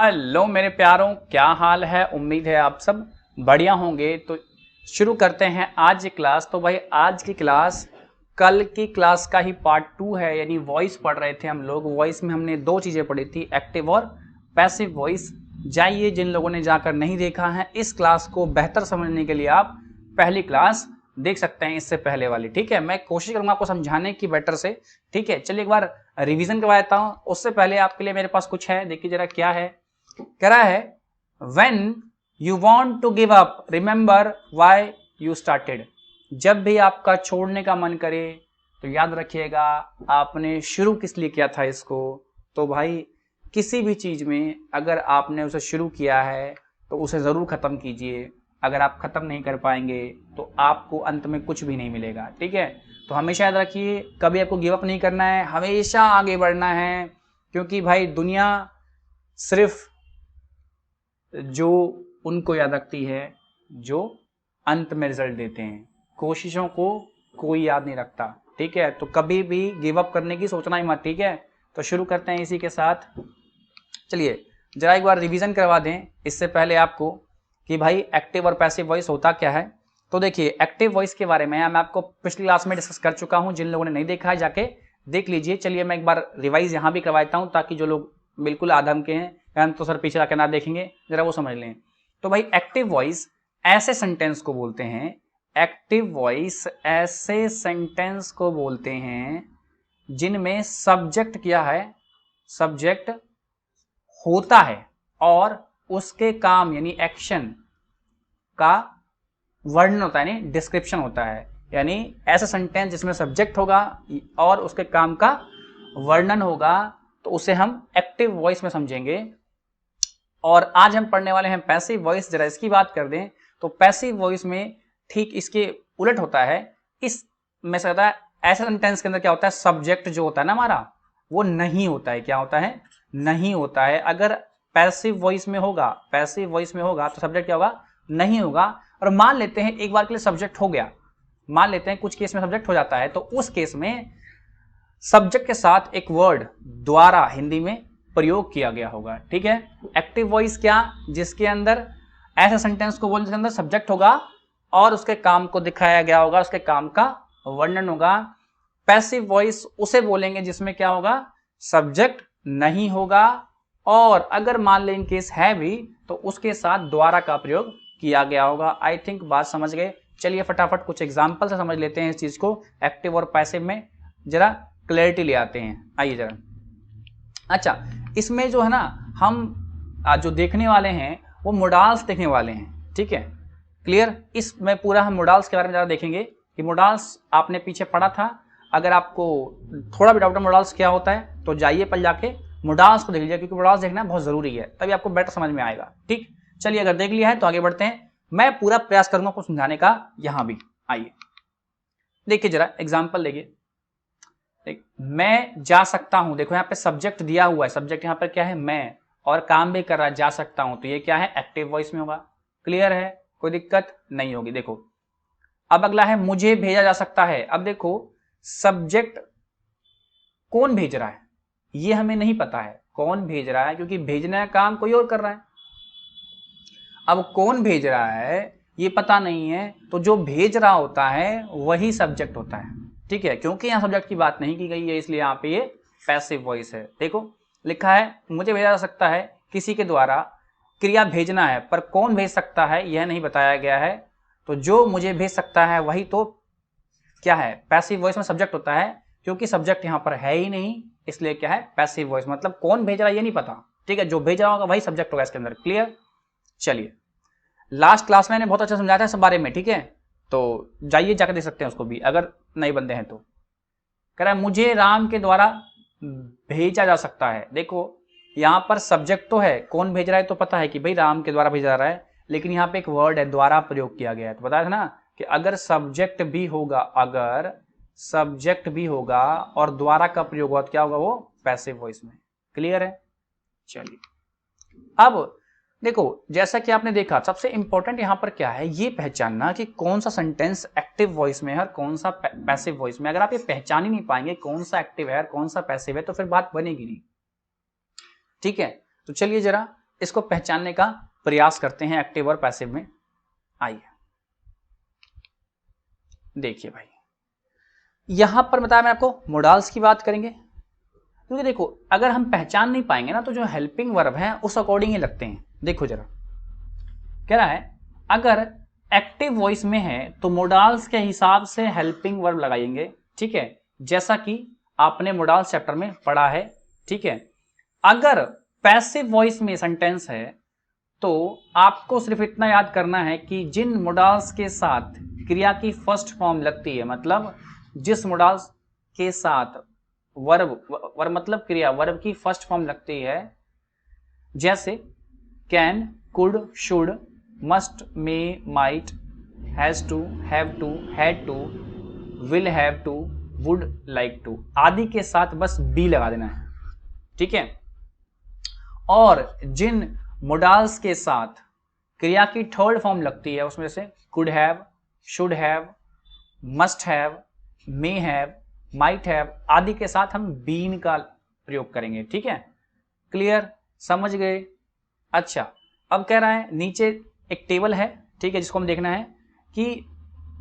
Hello मेरे प्यारों, क्या हाल है। उम्मीद है आप सब बढ़िया होंगे। तो शुरू करते हैं आज की क्लास। तो भाई आज की क्लास कल की क्लास का ही पार्ट 2 है, यानी वॉइस पढ़ रहे थे हम लोग। वॉइस में हमने दो चीज़ें पढ़ी थी, एक्टिव और पैसिव वॉइस। जाइए, जिन लोगों ने जाकर नहीं देखा है, इस क्लास को बेहतर समझने के लिए आप पहली क्लास देख सकते हैं, इससे पहले वाली। ठीक है, मैं कोशिश करूंगा आपको समझाने की बेटर से। ठीक है, चलिए एक बार रिवीजन करवा देता हूं। उससे पहले आपके लिए मेरे पास कुछ है, देखिए जरा क्या है। कह रहा है when you want to give up remember why you started। जब भी आपका छोड़ने का मन करे तो याद रखिएगा आपने शुरू किस लिए किया था इसको। तो भाई किसी भी चीज में अगर आपने उसे शुरू किया है तो उसे जरूर खत्म कीजिए। अगर आप खत्म नहीं कर पाएंगे तो आपको अंत में कुछ भी नहीं मिलेगा। ठीक है, तो हमेशा याद रखिए कभी आपको गिव अप नहीं करना है, हमेशा आगे बढ़ना है। क्योंकि भाई दुनिया सिर्फ जो उनको याद रखती है जो अंत में रिजल्ट देते हैं, कोशिशों को कोई याद नहीं रखता। ठीक है, तो कभी भी गिव अप करने की सोचना ही मत। ठीक है, तो शुरू करते हैं इसी के साथ। चलिए जरा एक बार रिवीजन करवा दें इससे पहले आपको कि भाई एक्टिव और पैसिव वॉइस होता क्या है। तो देखिए एक्टिव वॉइस के बारे में मैं आपको पिछली क्लास में डिस्कस कर चुका हूं, जिन लोगों ने नहीं देखा है जाके देख लीजिए। चलिए मैं एक बार रिवाइज यहाँ भी करवाता हूँ ताकि जो लोग बिल्कुल आधम के हैं हम तो सर पीछे आके ना देखेंगे, जरा वो समझ लें। तो भाई एक्टिव वॉइस ऐसे सेंटेंस को बोलते हैं, एक्टिव वॉइस ऐसे सेंटेंस को बोलते हैं जिनमें सब्जेक्ट क्या है, सब्जेक्ट होता है और उसके काम यानी एक्शन का वर्णन होता है, यानी डिस्क्रिप्शन होता है। यानी ऐसा सेंटेंस जिसमें सब्जेक्ट होगा और उसके काम का वर्णन होगा तो उसे हम एक्टिव वॉइस में समझेंगे। और आज हम पढ़ने वाले हैं पैसिव वॉइस। जरा इसकी बात कर दें तो पैसिव वॉइस में ठीक इसके उलट होता है। इस में से होता है ऐसे सेंटेंस के अंदर क्या होता है, सब्जेक्ट जो होता है ना हमारा वो नहीं होता है। क्या होता है, नहीं होता है। अगर पैसिव वॉइस में होगा, पैसिव वॉइस में होगा तो सब्जेक्ट क्या होगा, नहीं होगा। और मान लेते हैं एक बार के लिए सब्जेक्ट हो गया, मान लेते हैं कुछ केस में सब्जेक्ट हो जाता है, तो उस केस में सब्जेक्ट के साथ एक वर्ड द्वारा हिंदी में प्रयोग किया गया होगा। ठीक है, एक्टिव वॉइस क्या, जिसके अंदर ऐसे सेंटेंस को बोलने के अंदर सब्जेक्ट होगा और उसके काम को दिखाया गया होगा, उसके काम का वर्णन होगा। पैसिव वॉइस उसे बोलेंगे जिसमें क्या होगा, सब्जेक्ट नहीं होगा और अगर मान लें इन केस है भी तो उसके साथ द्वारा का प्रयोग किया गया होगा। आई थिंक बात समझ गए। चलिए फटाफट कुछ एग्जाम्पल से समझ लेते हैं इस चीज को, एक्टिव और पैसिव में जरा क्लैरिटी ले आते हैं। आइए जरा। अच्छा, इसमें जो है ना हम जो देखने वाले हैं वो मोडाल्स देखने वाले हैं। ठीक है, क्लियर। इसमें पूरा हम मोडाल्स के बारे में ज़्यादा देखेंगे कि मोडाल्स आपने पीछे पढ़ा था। अगर आपको थोड़ा भी डाउट है मोडाल्स क्या होता है तो जाइए पहले जाके मोडाल्स को देख लीजिए, क्योंकि मोडाल्स देखना बहुत जरूरी है, तभी आपको बेटर समझ में आएगा। ठीक, चलिए अगर देख लिया है तो आगे बढ़ते हैं। मैं पूरा प्रयास करूंगा आपको समझाने का यहां भी। आइए देखिए जरा एग्जाम्पल देखिए। मैं जा सकता हूं, देखो यहाँ पे सब्जेक्ट दिया हुआ है, सब्जेक्ट यहाँ पर क्या है, मैं, और काम भी कर रहा है, जा सकता हूं, तो ये क्या है, एक्टिव वॉइस में होगा। क्लियर है, कोई दिक्कत नहीं होगी। देखो अब अगला है मुझे भेजा जा सकता है। अब देखो सब्जेक्ट कौन भेज रहा है ये हमें नहीं पता है, कौन भेज रहा है, क्योंकि भेजने का काम कोई और कर रहा है। अब कौन भेज रहा है ये पता नहीं है, तो जो भेज रहा होता है वही सब्जेक्ट होता है। ठीक है, क्योंकि यहाँ सब्जेक्ट की बात नहीं की गई है इसलिए यहाँ पे ये पैसिव वॉइस है। देखो लिखा है मुझे भेजा जा सकता है, किसी के द्वारा क्रिया भेजना है, पर कौन भेज सकता है यह नहीं बताया गया है। तो जो मुझे भेज सकता है वही तो क्या है, पैसिव वॉइस में सब्जेक्ट होता है। क्योंकि सब्जेक्ट यहाँ पर है ही नहीं इसलिए क्या है, पैसिव वॉइस। मतलब कौन भेज रहा है ये नहीं पता। ठीक है, जो भेज रहा होगा वही सब्जेक्ट होगा इसके अंदर। क्लियर। चलिए लास्ट क्लास में मैंने बहुत अच्छा समझाया था इस बारे में। ठीक है, तो जाइए जाकर देख सकते हैं उसको भी अगर नए बंदे हैं तो। कह रहा है मुझे राम के द्वारा भेजा जा सकता है। देखो यहाँ पर सब्जेक्ट तो है, कौन भेज रहा है तो पता है कि भाई राम के द्वारा भेजा जा रहा है, लेकिन यहाँ पे एक वर्ड है द्वारा प्रयोग किया गया है। तो बताया था ना कि अगर सब्जेक्ट भी होगा, अगर सब्जेक्ट भी होगा और द्वारा का प्रयोग होगा तो क्या होगा, वो पैसिव वॉइस में। क्लियर है। चलिए अब देखो जैसा कि आपने देखा सबसे इंपॉर्टेंट यहां पर क्या है, ये पहचानना कि कौन सा सेंटेंस एक्टिव वॉइस में है और कौन सा पैसिव वॉइस में। अगर आप ये पहचान ही नहीं पाएंगे कौन सा एक्टिव है और कौन सा पैसिव है तो फिर बात बनेगी नहीं। ठीक है, तो चलिए जरा इसको पहचानने का प्रयास करते हैं एक्टिव और पैसिव में। आइए देखिए भाई, यहां पर बताया मैं आपको मोडाल्स की बात करेंगे, क्योंकि देखो अगर हम पहचान नहीं पाएंगे ना तो जो हेल्पिंग वर्ब है उस अकॉर्डिंग ही लगते हैं। देखो जरा, कह रहा है अगर एक्टिव वॉइस में है तो मोडाल्स के हिसाब से हेल्पिंग वर्ब लगाएंगे, ठीक है, जैसा कि आपने मोडाल्स चैप्टर में पढ़ा है, ठीक है। अगर पैसिव वॉइस में सेंटेंस है तो आपको सिर्फ इतना याद करना है कि जिन मोडाल्स के साथ क्रिया की फर्स्ट फॉर्म लगती है, मतलब जिस मोडाल्स के साथ वर्ब मतलब क्रिया वर्ब की फर्स्ट फॉर्म लगती है, जैसे can, could, should, must, may, might, has to, have to, had to, will have to, would like to आदि के साथ बस बी लगा देना है, ठीक है। और जिन मोडाल्स के साथ क्रिया की थर्ड फॉर्म लगती है उसमें से could have, should have, must have, may have, might have आदि के साथ हम बीन का प्रयोग करेंगे, ठीक है। क्लियर, समझ गए? अच्छा, अब कह रहा है नीचे एक टेबल है, ठीक है, जिसको हम देखना है कि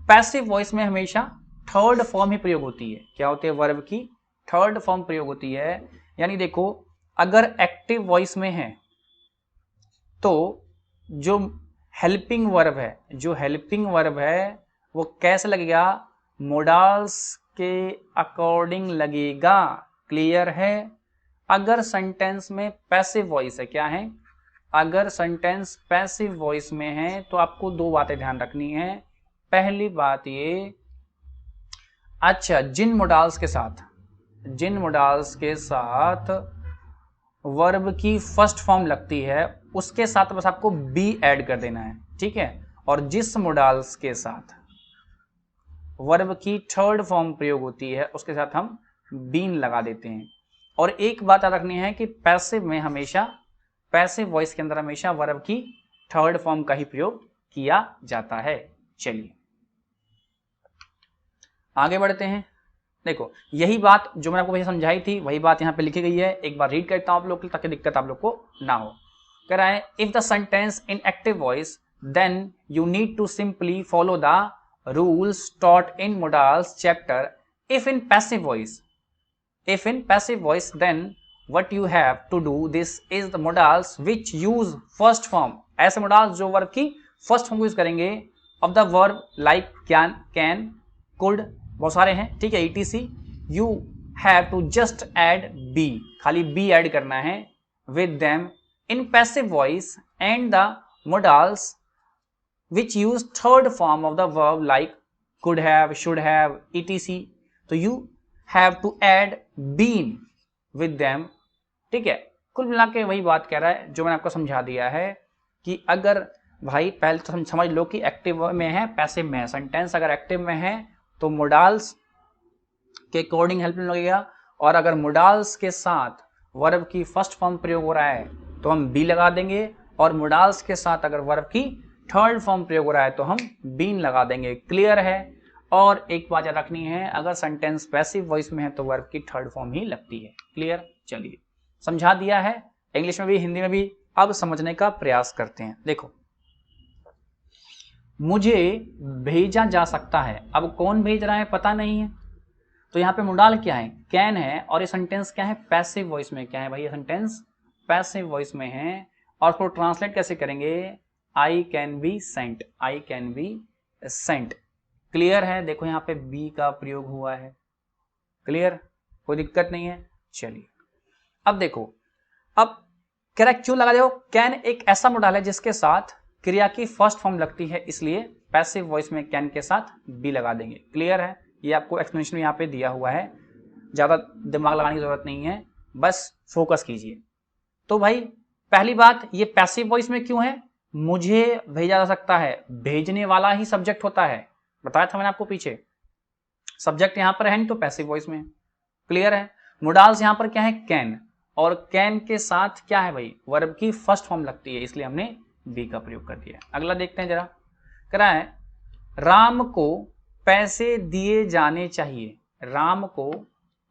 पैसिव वॉइस में हमेशा थर्ड फॉर्म ही प्रयोग होती है। क्या होती है? वर्ब की थर्ड फॉर्म प्रयोग होती है। यानी देखो अगर एक्टिव वॉइस में है तो जो हेल्पिंग वर्ब है वो कैसे लगेगा? मोडाल्स के अकॉर्डिंग लगेगा। क्लियर है? अगर सेंटेंस में पैसिव वॉइस है, क्या है? अगर सेंटेंस पैसिव वॉइस में है तो आपको दो बातें ध्यान रखनी है। पहली बात ये, अच्छा, जिन मोडाल्स के साथ वर्ब की फर्स्ट फॉर्म लगती है उसके साथ बस आपको बी ऐड कर देना है, ठीक है। और जिस मोडाल्स के साथ वर्ब की थर्ड फॉर्म प्रयोग होती है उसके साथ हम बीन लगा देते हैं। और एक बात याद रखनी है कि पैसिव वॉइस के अंदर हमेशा वर्ब की थर्ड फॉर्म का ही प्रयोग किया जाता है। चलिए आगे बढ़ते हैं। देखो यही बात जो मैंने आपको पहले समझाई थी वही बात यहाँ पे लिखी गई है। एक बार रीड करता हूं आप लोग ताकि दिक्कत आप लोग को ना हो। कह रहा है if the sentence in active voice then you need to simply follow the rules taught in modals chapter. If in passive voice then what you have to do this is the modals which use first form, ऐसे modals जो verb की first form use करेंगे of the verb like can, could, बहुत सारे हैं, ठीक है, etc. you have to just add be, खाली be ऐड करना है with them in passive voice and the modals which use third form of the verb like could have, should have, etc. तो you have to add been with them, ठीक है। कुल मिला के वही बात कह रहा है जो मैंने आपको समझा दिया है कि अगर भाई पहले तो समझ लो कि एक्टिव में है पैसिव में है। सेंटेंस अगर एक्टिव में है तो मोडाल्स के अकॉर्डिंग हेल्प लगेगा, और अगर मोडाल्स के साथ वर्ब की फर्स्ट फॉर्म प्रयोग हो रहा है तो हम बी लगा देंगे, और मोडाल्स के साथ अगर वर्ब की थर्ड फॉर्म प्रयोग हो रहा है तो हम बीन लगा देंगे। क्लियर है? और एक बात याद रखनी है, अगर सेंटेंस पैसिव वॉइस में है तो वर्ब की थर्ड फॉर्म ही लगती है। क्लियर? चलिए समझा दिया है, इंग्लिश में भी हिंदी में भी। अब समझने का प्रयास करते हैं। देखो, मुझे भेजा जा सकता है, अब कौन भेज रहा है पता नहीं है, तो यहाँ पे मोडाल क्या है? कैन है, और ये सेंटेंस क्या है? पैसिव वॉइस में। क्या है भाई? ये सेंटेंस पैसिव वॉइस में है। और उसको ट्रांसलेट कैसे करेंगे? आई can be Saint, I can be Saint. Clear है? देखो यहाँ पे बी का प्रयोग हुआ है। क्लियर? कोई दिक्कत नहीं है। चलिए अब देखो, अब करेक्ट क्यों लगा? देखो कैन एक ऐसा मोडाल है जिसके साथ क्रिया की फर्स्ट फॉर्म लगती है, इसलिए पैसिव वॉइस में कैन के साथ बी लगा देंगे। क्लियर है? ये आपको एक्सप्लेनेशन यहाँ पे दिया हुआ है, ज्यादा दिमाग लगाने की जरूरत नहीं है, बस फोकस कीजिए। तो भाई पहली बात, ये पैसिव वॉइस में क्यों है? मुझे भेजा जा सकता है, भेजने वाला ही सब्जेक्ट होता है, बताया था मैंने आपको पीछे। सब्जेक्ट यहां पर है नहीं तो पैसिव वॉइस में। क्लियर है? मोडाल्स यहां पर क्या है? कैन, और कैन के साथ क्या है भाई? वर्ब की फर्स्ट फॉर्म लगती है, इसलिए हमने बी का प्रयोग कर दिया। अगला देखते हैं जरा। कह रहा है राम को पैसे दिए जाने चाहिए, राम को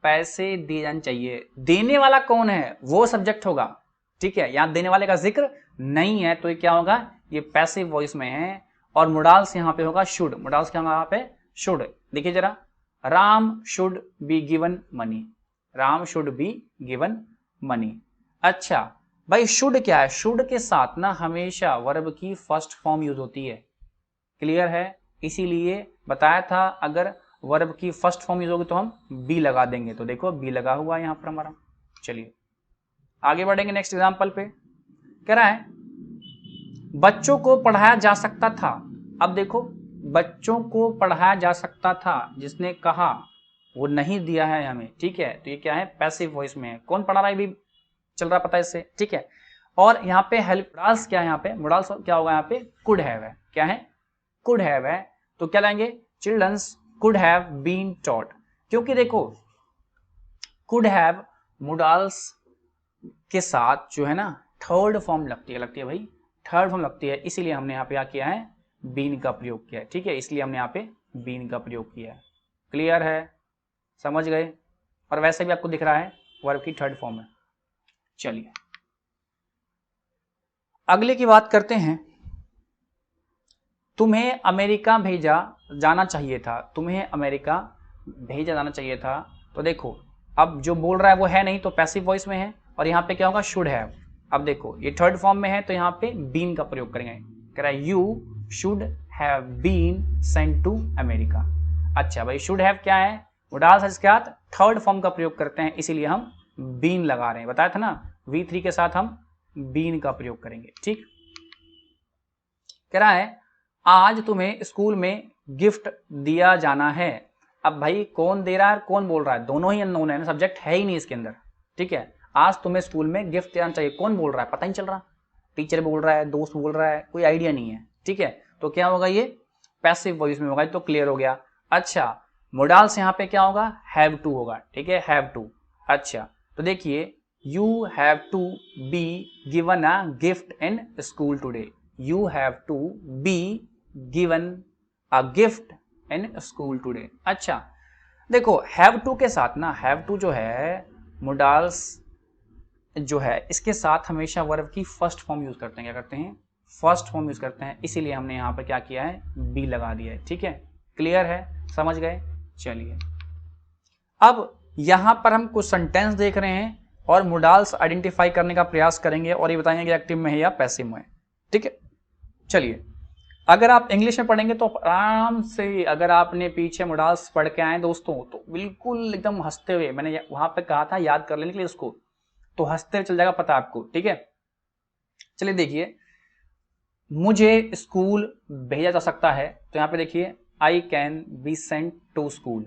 पैसे दिए जाने चाहिए। देने वाला कौन है? वो सब्जेक्ट होगा, ठीक है, यहां देने वाले का जिक्र नहीं है तो ये क्या होगा, ये पैसिव वॉइस में है। और मोडाल्स यहां पे होगा शुड, मोडाल्स क्या होगा यहाँ पे, शुड। देखिए जरा, Ram should be given money, Ram should be given money. अच्छा भाई शुड क्या है, शुड के साथ ना हमेशा वर्ब की फर्स्ट फॉर्म यूज होती है, क्लियर है, इसीलिए बताया था अगर वर्ब की फर्स्ट फॉर्म यूज होगी तो हम बी लगा देंगे। तो देखो बी लगा हुआ है यहां पर हमारा। चलिए आगे बढ़ेंगे नेक्स्ट एग्जांपल पे। कह रहा है बच्चों को पढ़ाया जा सकता था। अब देखो बच्चों को पढ़ाया जा सकता था, जिसने कहा वो नहीं दिया है हमें, ठीक है, तो ये क्या है, पैसिव वॉइस में है। कौन पढ़ा रहा है भी चल रहा पता है इससे, ठीक है। और यहाँ पे हेल्प मोडाल्स क्या है, यहाँ पे मोडाल्स क्या होगा, यहाँ पे कुड हैव है, क्या है, कुड हैव है। तो क्या लाएंगे, childrens could have been taught, क्योंकि देखो कुड हैव मोडाल्स के साथ जो है ना थर्ड फॉर्म लगती है भाई, थर्ड फॉर्म लगती है, इसीलिए हमने यहाँ पे क्या किया है, बीन का प्रयोग किया है, ठीक है, इसलिए हमने यहाँ पे बीन का प्रयोग किया है। क्लियर है, समझ गए। और वैसे भी आपको दिख रहा है वर्ब की थर्ड फॉर्म है। चलिए अगले की बात करते हैं। तुम्हें अमेरिका भेजा जाना चाहिए था, तुम्हें अमेरिका भेजा जाना चाहिए था। तो देखो अब जो बोल रहा है वो है नहीं तो पैसिव वॉइस में है, और यहाँ पे क्या होगा, शुड हैव। अब देखो ये थर्ड फॉर्म में है तो यहाँ पे बीन का प्रयोग करेंगे। कह रहा है you should have been sent to America. अच्छा भाई शुड हैव क्या है, मोडाल्स इसके साथ थर्ड फॉर्म का प्रयोग करते हैं, इसीलिए हम बीन लगा रहे हैं, बताया था ना V3 के साथ हम बीन का प्रयोग करेंगे, ठीक। कह रहा है आज तुम्हें स्कूल में गिफ्ट दिया जाना है। अब भाई कौन दे रहा है कौन बोल रहा है, दोनों ही अननोन है ना, सब्जेक्ट है ही नहीं इसके अंदर, ठीक है। आज तुम्हें स्कूल में गिफ्ट देना चाहिए, कौन बोल रहा है पता नहीं चल रहा, टीचर बोल रहा है, दोस्त बोल रहा है, कोई आइडिया नहीं है, ठीक है। तो क्या होगा, ये पैसिव वॉइस में होगा, तो क्लियर हो गया। अच्छा मोडाल्स यहाँ पे क्या होगा, हैव टू होगा, ठीक है, हैव टू। अच्छा तो देखिए you have to be given a gift in school today, you have to be given a gift in school today. अच्छा देखो हैव टू के साथ ना, हैव टू जो है मोडाल्स जो है इसके साथ हमेशा वर्ब की फर्स्ट फॉर्म यूज करते हैं, क्या करते हैं, फर्स्ट फॉर्म यूज करते हैं, इसीलिए हमने यहाँ पर क्या किया है, बी लगा दिया है, ठीक है। क्लियर है, समझ गए। चलिए अब यहां पर हम कुछ सेंटेंस देख रहे हैं और मोडाल्स आइडेंटिफाई करने का प्रयास करेंगे और ये बताएंगे कि एक्टिव में है या पैसिव में है, ठीक है। चलिए अगर आप इंग्लिश में पढ़ेंगे तो आराम से, अगर आपने पीछे मोडाल्स पढ़ के आए दोस्तों तो बिल्कुल एकदम हंसते हुए, मैंने वहां पे कहा था याद कर लेने के लिए उसको, तो हंसते हुए चल जाएगा पता आपको, ठीक है। चलिए देखिए मुझे स्कूल भेजा जा सकता है, तो यहाँ पे देखिए I can be sent to school,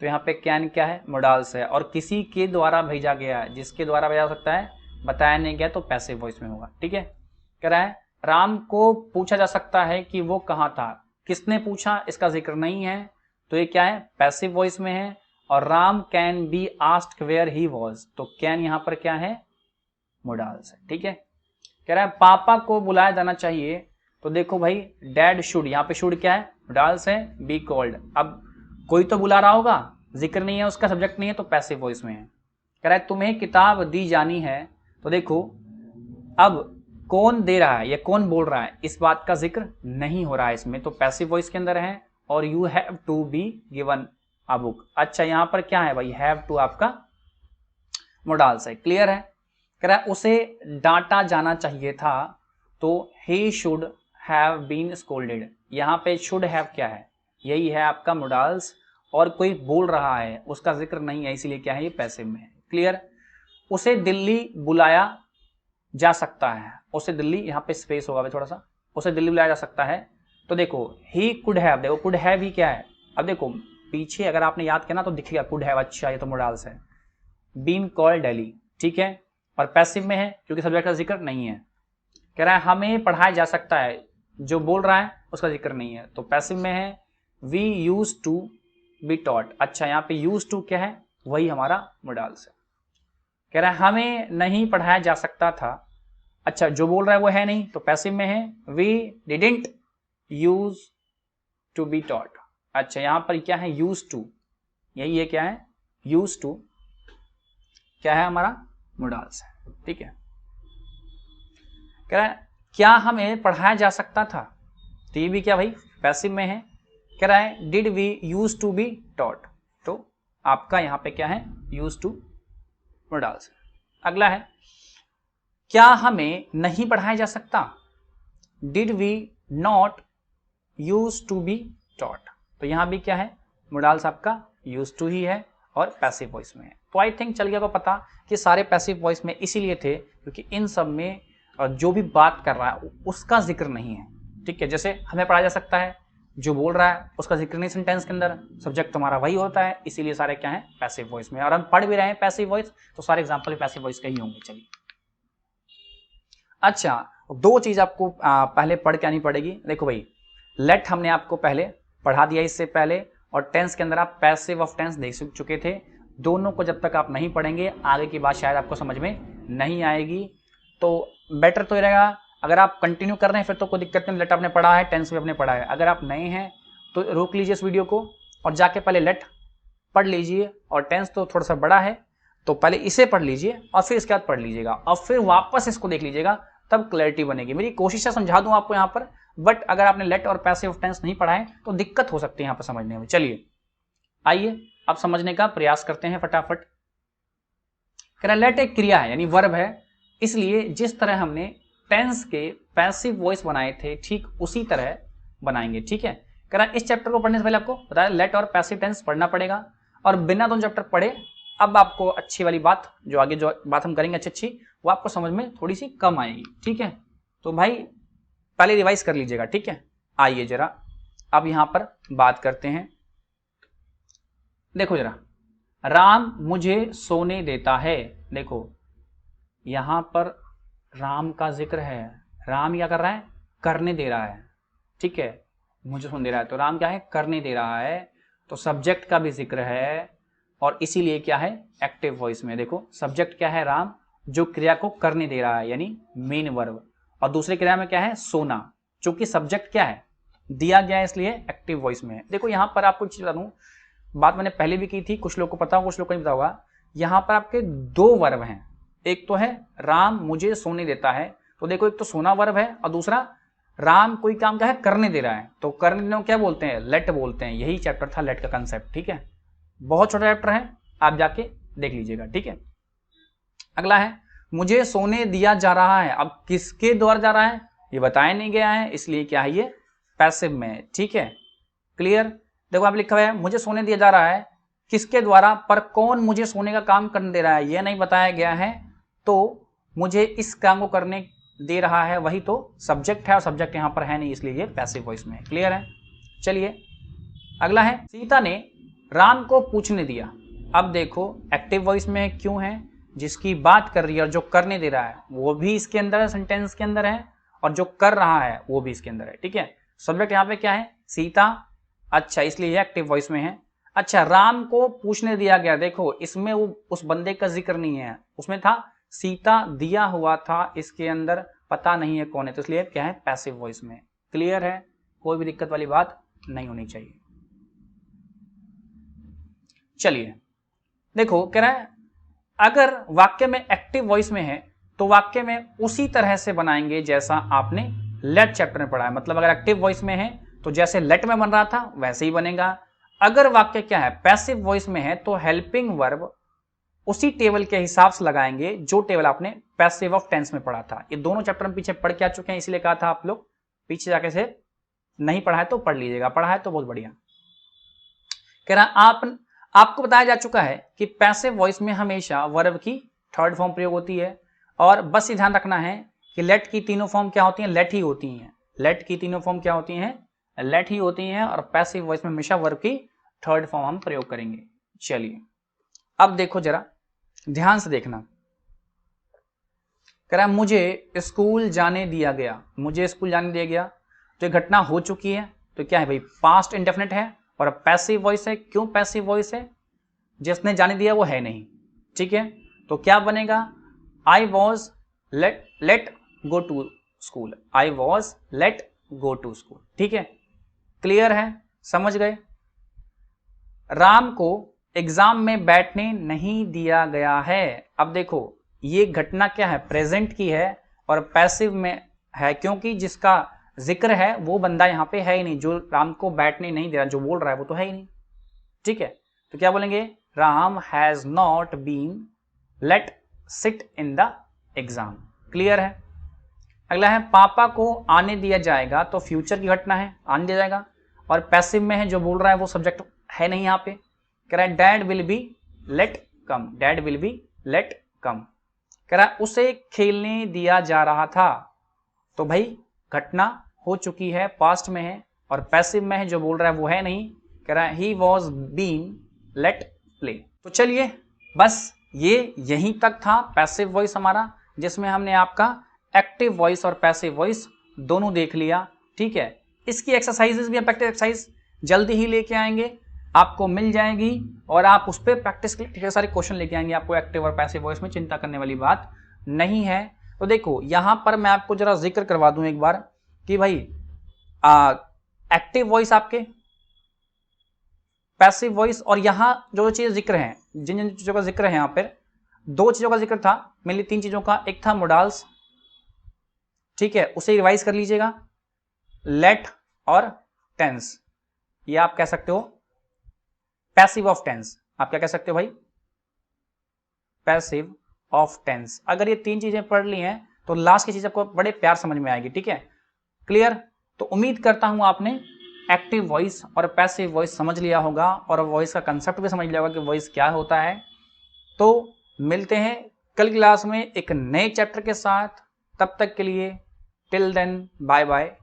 तो यहाँ पे कैन क्या है, मोडाल्स है, और किसी के द्वारा भेजा गया है, जिसके द्वारा भेजा जा सकता है बताया नहीं गया तो पैसिव वॉइस में होगा, ठीक है। कह रहा है राम को पूछा जा सकता है कि वो कहाँ था, किसने पूछा इसका जिक्र नहीं है, तो ये क्या है, पैसिव वॉइस में है। और Ram can be asked where he was, तो कैन यहाँ पर क्या है, मोडाल्स है, ठीक है। कह रहा है पापा को बुलाया जाना चाहिए, तो देखो भाई डैड शुड, यहाँ पे शुड क्या है, मोडाल्स है, बी कॉल्ड। अब कोई तो बुला रहा होगा, जिक्र नहीं है उसका, सब्जेक्ट नहीं है, तो पैसिव वॉइस में है। कह रहा है तुम्हें किताब दी जानी है, तो देखो अब कौन दे रहा है या कौन बोल रहा है, इस बात का जिक्र नहीं हो रहा है इसमें, तो पैसिव वॉइस के अंदर है। और you have to be given a book, अच्छा यहां पर क्या है भाई, हैव टू आपका मोडाल्स है, क्लियर है। कह रहा है उसे डांटा जाना चाहिए था, तो he should have been scolded, यहाँ पे शुड हैव क्या है, यही है आपका मोडाल्स, और कोई बोल रहा है उसका जिक्र नहीं है, इसीलिए क्या है, ये पैसिव में है, क्लियर। उसे दिल्ली बुलाया जा सकता है, उसे दिल्ली, यहाँ पे स्पेस होगा थोड़ा सा, उसे दिल्ली बुलाया जा सकता है, तो देखो ही कुड हैव, देखो कुड हैव ही क्या है, अब देखो पीछे अगर आपने याद किया ना तो दिखेगा कुड हैव, अच्छा ये तो मोडाल्स है, बीन कॉल्ड दिल्ली, ठीक है, और पैसिव में है क्योंकि सब्जेक्ट का जिक्र नहीं है। कह रहा है हमें पढ़ाया जा सकता है, जो बोल रहा है उसका जिक्र नहीं है, तो पैसिव में है। We use to be taught, अच्छा यहाँ पे यूज टू क्या है, वही हमारा मोडाल्स है। कह रहा है हमें नहीं पढ़ाया जा सकता था, अच्छा जो बोल रहा है वो है नहीं, तो पैसिव में है। We didn't use to be taught, अच्छा यहाँ पर क्या है, यूज टू, यही है क्या है, यूज टू क्या है हमारा, मोडाल्स है, ठीक है। कह रहा है क्या हमें पढ़ाया जा सकता था, तो ये भी क्या भाई पैसिव में है। कह रहा है did we use to be taught, तो आपका यहां पे क्या है यूज टू डाल से। अगला है क्या हमें नहीं पढ़ाया जा सकता, did we not use to be taught, तो यहां भी क्या है मोडाल्स आपका यूज टू ही है और पैसिव वॉइस में है। तो आई थिंक चल गया को पता कि सारे पैसिव वॉइस में इसीलिए थे क्योंकि इन सब में जो भी बात कर रहा है उसका जिक्र नहीं है, ठीक है। जैसे हमें पढ़ा जा सकता है, जो बोल रहा है उसका जिक्र नहीं सेंटेंस के अंदर, सब्जेक्ट तुम्हारा वही होता है, इसीलिए सारे क्या है पैसिव वॉइस में। और हम पढ़ भी रहे हैं पैसिव वॉइस तो सारे एग्जांपल पैसिव वॉइस के ही होंगे। चलिए अच्छा, दो चीज आपको पहले पढ़ के आनी पड़ेगी। देखो भाई लेट हमने आपको पहले पढ़ा दिया इससे पहले, और टेंस के अंदर आप पैसिव ऑफ टेंस देख चुके थे। दोनों को जब तक आप नहीं पढ़ेंगे आगे की बात शायद आपको समझ में नहीं आएगी। तो बेटर तो ये रहेगा अगर आप कंटिन्यू कर रहे हैं फिर तो कोई दिक्कत नहीं, लेट आपने पढ़ा है, टेंस भी आपने पढ़ा है। अगर आप नए हैं तो रोक लीजिए इस वीडियो को और जाके पहले लेट पढ़ लीजिए, और टेंस तो थोड़ा सा बड़ा है तो पहले इसे पढ़ लीजिए और फिर इसके बाद पढ़ लीजिएगा और फिर वापस इसको देख लीजिएगा, तब क्लैरिटी बनेगी। मेरी कोशिश है समझा दूं आपको यहाँ पर, बट अगर आपने लेट और पैसिव टेंस नहीं पढ़ा है तो दिक्कत हो सकती है यहाँ पर समझने में। चलिए आइए अब समझने का प्रयास करते हैं फटाफट। कह रहा लेट एक क्रिया है यानी वर्ब है, इसलिए जिस तरह हमने टेंस के पैसिव वॉइस बनाए थे ठीक उसी तरह बनाएंगे, ठीक है। कह रहा इस चैप्टर को पढ़ने से पहले आपको बताया लेट और पैसिव टेंस पढ़ना पड़ेगा, और बिना दोनों चैप्टर पढ़े अब आपको अच्छी वाली बात जो आगे जो बात हम करेंगे अच्छी वो आपको समझ में थोड़ी सी कम आएगी, ठीक है। तो भाई पहले रिवाइज कर लीजिएगा, ठीक है। आइए जरा अब यहां पर बात करते हैं। देखो जरा, राम मुझे सोने देता है, देखो यहां पर राम का जिक्र है, राम क्या कर रहा है करने दे रहा है, ठीक है, मुझे सोने दे रहा है तो राम क्या है करने दे रहा है, तो सब्जेक्ट का भी जिक्र है और इसीलिए क्या है एक्टिव वॉइस में। देखो सब्जेक्ट क्या है राम, जो क्रिया को करने दे रहा है यानी मेन वर्ब, और दूसरे क्रिया में क्या है सोना, चूंकि सब्जेक्ट क्या है दिया गया है इसलिए एक्टिव वॉइस में है। देखो यहां पर आपको चीज बता दूं, बात मैंने पहले भी की थी, कुछ लोग को पता होगा कुछ लोग को नहीं पता होगा। यहां पर आपके दो वर्ब हैं, एक तो है राम मुझे सोने देता है, तो देखो एक तो सोना वर्ब है और दूसरा राम कोई काम क्या है करने दे रहा है, तो करने देने को क्या बोलते हैं लेट बोलते हैं। यही चैप्टर था लेट का कंसेप्ट, ठीक है। बहुत छोटा चैप्टर है, आप जाके देख लीजिएगा, ठीक है। अगला है मुझे सोने दिया जा रहा है, अब किसके द्वारा जा रहा है ये बताया नहीं गया है, इसलिए क्या है ये पैसिव में, ठीक है। क्लियर, देखो आप लिखा हुआ है मुझे सोने दिया जा रहा है किसके द्वारा, पर कौन मुझे सोने का काम करने दे रहा है ये नहीं बताया गया है, तो मुझे इस काम को करने दे रहा है वही तो सब्जेक्ट है, और सब्जेक्ट यहां पर है नहीं इसलिए ये पैसिव वॉइस में। क्लियर है। चलिए अगला है सीता ने राम को पूछने दिया, अब देखो एक्टिव वॉइस में क्यों है, जिसकी बात कर रही है और जो करने दे रहा है वो भी इसके अंदर है, सेंटेंस के अंदर है, और जो कर रहा है वो भी इसके अंदर है, ठीक है। सब्जेक्ट यहाँ पे क्या है सीता, अच्छा इसलिए ये एक्टिव वॉइस में है। अच्छा राम को पूछने दिया गया, देखो इसमें वो उस बंदे का जिक्र नहीं है, उसमें था सीता दिया हुआ था, इसके अंदर पता नहीं है कौन है, तो इसलिए क्या है पैसिव वॉइस में। क्लियर है, कोई भी दिक्कत वाली बात नहीं होनी चाहिए। चलिए देखो कह रहा है अगर वाक्य में एक्टिव वॉइस में है तो वाक्य में उसी तरह से बनाएंगे जैसा आपने लेट चैप्टर में पढ़ा है, मतलब अगर एक्टिव वॉइस में है तो जैसे लेट में बन रहा था वैसे ही बनेगा। अगर वाक्य क्या है पैसिव वॉइस में है तो हेल्पिंग वर्ब उसी टेबल के हिसाब से लगाएंगे जो टेबल आपने पैसिव ऑफ टेंस में पढ़ा था। ये दोनों चैप्टर में पीछे पढ़ के आ चुके हैं, इसलिए कहा था आप लोग पीछे जाके से नहीं पढ़ा है तो पढ़ लीजिएगा, पढ़ा है तो बहुत बढ़िया। कह रहा आपको बताया जा चुका है कि पैसिव वॉइस में हमेशा वर्ब की थर्ड फॉर्म प्रयोग होती है, और बस ये ध्यान रखना है कि लेट की तीनों फॉर्म क्या होती हैं लेट ही होती हैं, लेट की तीनों फॉर्म क्या होती हैं लेट ही होती हैं, और पैसिव वॉइस में हमेशा वर्ब की थर्ड फॉर्म हम प्रयोग करेंगे। चलिए अब देखो जरा ध्यान से देखना, कह रहा है मुझे स्कूल जाने दिया गया, मुझे स्कूल जाने दिया गया, तो ये घटना हो चुकी है, तो क्या है भाई पास्ट इंडेफिनिट है और पैसिव वॉइस है। क्यों पैसिव वॉइस है, जिसने जाने दिया वो है नहीं, ठीक है। तो क्या बनेगा I was let go to school, I was let go to school, ठीक है। क्लियर है, समझ गए। राम को एग्जाम में बैठने नहीं दिया गया है, अब देखो ये घटना क्या है प्रेजेंट की है और पैसिव में है क्योंकि जिसका जिक्र है वो बंदा यहाँ पे है ही नहीं, जो राम को बैठने नहीं दे रहा, जो बोल रहा है वो तो है ही नहीं। ठीक है, तो क्या बोलेंगे, Ram has not been let sit in the exam. Clear है। अगला है पापा को आने दिया जाएगा, तो फ्यूचर की घटना है, आने दिया जाएगा, और पैसिव में है, जो बोल रहा है वो सब्जेक्ट है नहीं यहाँ पे। कह रहा है dad will be late come, dad will be late come. कह रहा है उसे खेलने दिया जा रहा था, तो भाई घटना हो चुकी है, पास्ट में है, और पैसिव में है, जो बोल रहा है वो है नहीं। कह रहा है he was been let play. तो चलिए बस ये यहीं तक था पैसिव वॉइस हमारा, जिसमें हमने आपका एक्टिव वॉइस और पैसिव वॉइस दोनों देख लिया। ठीक है, इसकी एक्सरसाइजेस भी हम प्रैक्टिस एक्सरसाइज जल्दी ही लेके आएंगे, आपको मिल जाएगी, और आप उस पर प्रैक्टिस के लिए ढेर सारे क्वेश्चन लेके आएंगे। आपको एक्टिव और पैसिव वॉइस में चिंता करने वाली बात नहीं है। तो देखो यहां पर मैं आपको जरा जिक्र करवा दूं एक बार कि भाई एक्टिव वॉइस आपके, पैसिव वॉइस, और यहां जो चीज जिक्र है, जिन जिन चीजों का जिक्र है, यहां पर दो चीजों का जिक्र था, मेनली तीन चीजों का। एक था मोडाल्स, ठीक है, उसे रिवाइज कर लीजिएगा, लेट और टेंस, ये आप कह सकते हो पैसिव ऑफ टेंस। आप क्या कह सकते हो भाई, पैसिव ऑफ टेंस। अगर ये तीन चीजें पढ़ ली हैं तो लास्ट की चीज आपको बड़े प्यार समझ में आएगी। ठीक है, क्लियर। तो उम्मीद करता हूं आपने एक्टिव वॉइस और पैसिव वॉइस समझ लिया होगा, और वॉइस का कंसेप्ट भी समझ लिया होगा कि वॉइस क्या होता है। तो मिलते हैं कल क्लास में एक नए चैप्टर के साथ, तब तक के लिए टिल देन बाय बाय।